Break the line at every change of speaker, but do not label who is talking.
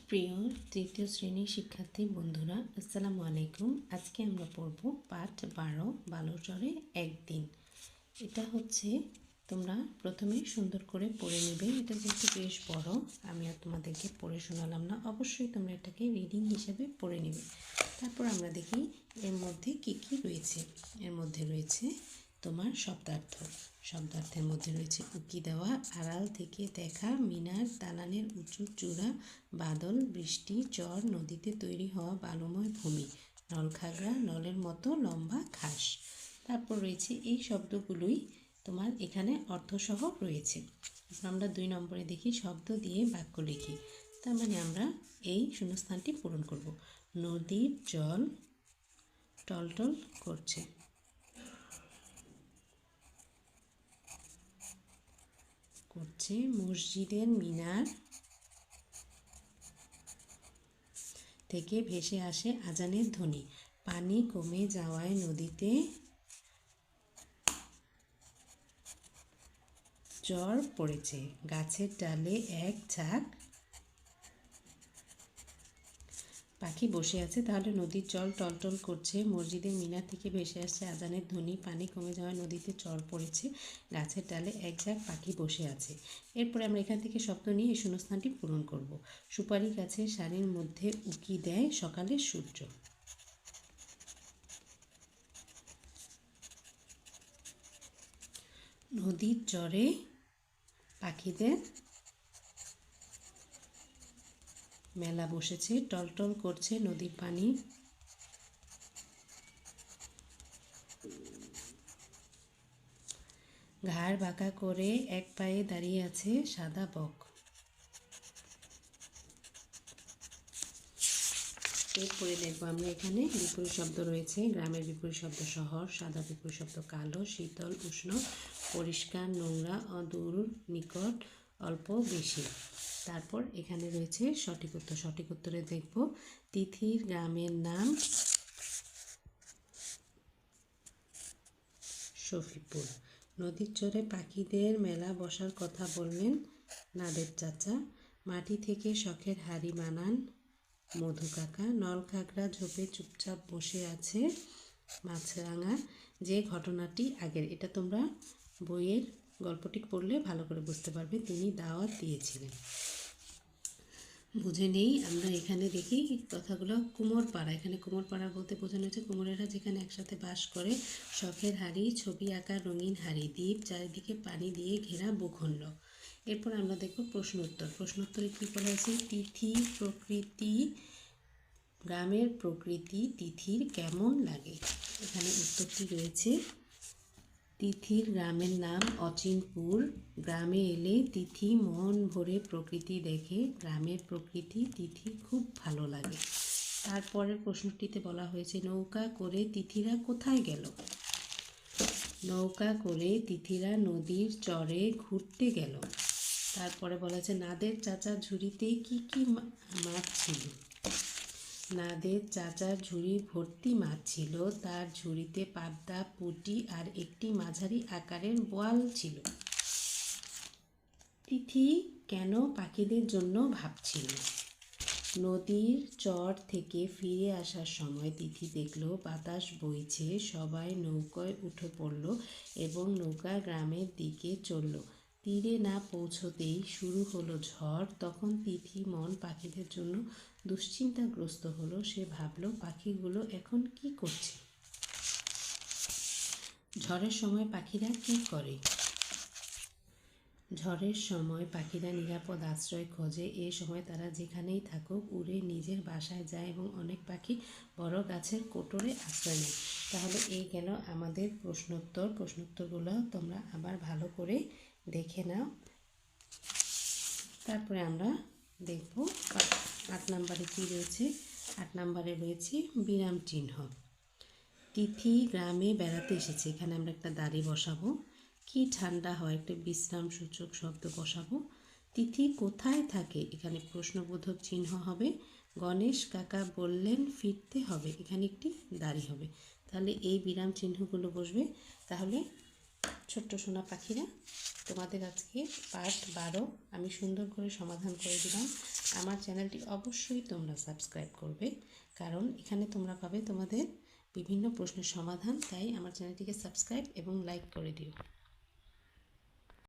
প্রিয় তৃতীয় শ্রেণীর শিক্ষার্থী বন্ধুরা, আসসালামু আলাইকুম। আজকে আমরা পড়ব পাঠ 12 বালুচরে একদিন। এটা হচ্ছে তোমরা প্রথমে সুন্দর করে পড়ে নেবে। এটা যেহেতু বেশ বড়, আমি আর তোমাদেরকে পড়ে শোনালাম না, অবশ্যই তোমরা এটাকে রিডিং হিসেবে পড়ে নেবে। তারপর আমরা দেখি এর মধ্যে কি কি রয়েছে। এর মধ্যে রয়েছে তোমার শব্দার্থের মধ্যে রয়েছে উকি দেওয়া, আড়াল থেকে দেখা, মিনার, দালানের উঁচু চূড়া, বাদল, বৃষ্টি, চর, নদীতে তৈরি হওয়া বালুময় ভূমি, নলখাগড়া, নলের মতো লম্বা ঘাস। তারপর রয়েছে এই শব্দগুলোই তোমার এখানে অর্থসহ রয়েছে। আমরা 2 নম্বরে দেখি শব্দ দিয়ে বাক্য লিখি। তার মানে আমরা এই শূন্যস্থানটি পূরণ করব। নদীর জল টলটল করছে। মসজিদের মিনার থেকে ভেসে আসে আজানের ধ্বনি। পানি কমে যাওয়ায় নদীতে চর পড়েছে। গাছের ডালে এক ঝাঁক পাখি বসে আছে। তাহলে নদীর জল টলটল করছে, মসজিদের মিনার থেকে ভেসে আসছে আজানের ধ্বনি, পানি কমে যাওয়ায় নদীতে চর পড়েছে, গাছের ডালে এক ঝাঁক পাখি বসে আছে। এরপরে আমরা এখান থেকে শব্দ নিয়ে এই শূন্যস্থানটি পূরণ করব। সুপারি গাছের সারির মধ্যে উকি দেয় সকালের সূর্য। নদীর চরে পাখিদের মেলা বসেছে, টলটল করছে নদীর পানি। ঘাড় বাঁকা করে এক পায়ে দাঁড়িয়ে আছে সাদা বক। এরপরে দেখবো আমরা এখানে বিপরীত শব্দ রয়েছে। গ্রামের বিপরীত শব্দ শহর, সাদা বিপরীত শব্দ কালো, শীতল উষ্ণ, পরিষ্কার নোংরা, অদূর নিকট, অল্প বেশি। তারপর এখানে রয়েছে সঠিক উত্তর। সঠিক উত্তরে দেখব তিথির গ্রামের নাম শফিপুর। নদীর চরে পাখিদের মেলা বসার কথা বললেন নাদের চাচা। মাটি থেকে শখের হাড়ি বানান মধু কাকা। নলখাগড়া ঝোপে চুপচাপ বসে আছে মাছরাঙা। যে ঘটনাটি আগের, এটা তোমরা বইয়ের গল্পটি পড়লে ভালো করে বুঝতে পারবে। তিনি দাওয়াত দিয়েছিলেন। বুঝে নেই আমরা এখানে দেখি কথাগুলো। কুমোরপাড়া, এখানে কুমোরপাড়া বলতে বোঝানো হচ্ছে কুমোরেরা যেখানে একসাথে বাস করে। শখের হাড়ি, ছবি আঁকা রঙিন হাড়ি, দ্বীপ, চারিদিকে পানি দিয়ে ঘেরা ভূখণ্ড। এরপর আমরা দেখব প্রশ্ন উত্তর। প্রশ্ন উত্তরে কী বলা আছে? তিথি প্রকৃতি, গ্রামের প্রকৃতি তিথির কেমন লাগে? এখানে উত্তরটি রয়েছে তিথির গ্রামের নাম অচিনপুর। গ্রামে এলে তিথি মন ভরে প্রকৃতি দেখে। গ্রামের প্রকৃতি তিথির খুব ভালো লাগে। তারপরের প্রশ্নটিতে বলা হয়েছে নৌকা করে তিথিরা কোথায় গেল? নৌকা করে তিথিরা নদীর চরে ঘুরতে গেল। তারপরে বলা হয়েছে নাদের চাচার ঝুড়িতে কি কি মাছ ছিল? নাদের চাচার ঝুড়ি ভর্তি মাছ ছিল। তার ঝুড়িতে পাবদা, পুঁটি আর একটি মাঝারি আকারের বোয়াল ছিল। তিথি কেন পাখিদের জন্য ভাবছিল? নদীর চর থেকে ফিরে আসার সময় তিথি দেখল বাতাস বইছে, সবাই নৌকায় উঠে পড়ল এবং নৌকা গ্রামের দিকে চলল। তীরে না পৌঁছতেই শুরু হলো ঝড়। তখন তিথি মন পাখিদের জন্য দুশ্চিন্তাগ্রস্ত হলো। সে ভাবল পাখিগুলো এখন কি করছে। ঝড়ের সময় পাখিরা কি করে? ঝড়ের সময় পাখিরা নিরাপদ আশ্রয় খোঁজে। এ সময় তারা যেখানেই থাকুক উড়ে নিজের বাসায় যায় এবং অনেক পাখি বড় গাছের কোটরে আশ্রয় নেয়। তাহলে এই গেল আমাদের প্রশ্নোত্তর। প্রশ্নোত্তরগুলো তোমরা আবার ভালো করে দেখে নাও। তারপরে আমরা দেখব 8 নম্বরে কী রয়েছে। 8 নম্বরে রয়েছে বিরাম চিহ্ন। তিথি গ্রামে বেড়াতে এসেছে, এখানে আমরা একটা দাড়ি বসাবো। কি ঠান্ডা হয়, একটা বিশ্রাম সূচক শব্দ বসাবো। তিথি কোথায় থাকে, এখানে প্রশ্নবোধক চিহ্ন হবে। গণেশ কাকা বললেন ফিরতে হবে, এখানে একটি দাড়ি হবে। তাহলে এই বিরাম চিহ্নগুলো বসবে। তাহলে ছোট্ট সোনা পাখিরা, তোমাদের আজকে পার্ট 12 আমি সুন্দর করে সমাধান করে দিলাম। আমার চ্যানেলটি অবশ্যই তোমরা সাবস্ক্রাইব করবে, কারণ এখানে তোমরা পাবে তোমাদের বিভিন্ন প্রশ্নের সমাধান। তাই আমার চ্যানেলটিকে সাবস্ক্রাইব এবং লাইক করে দিও।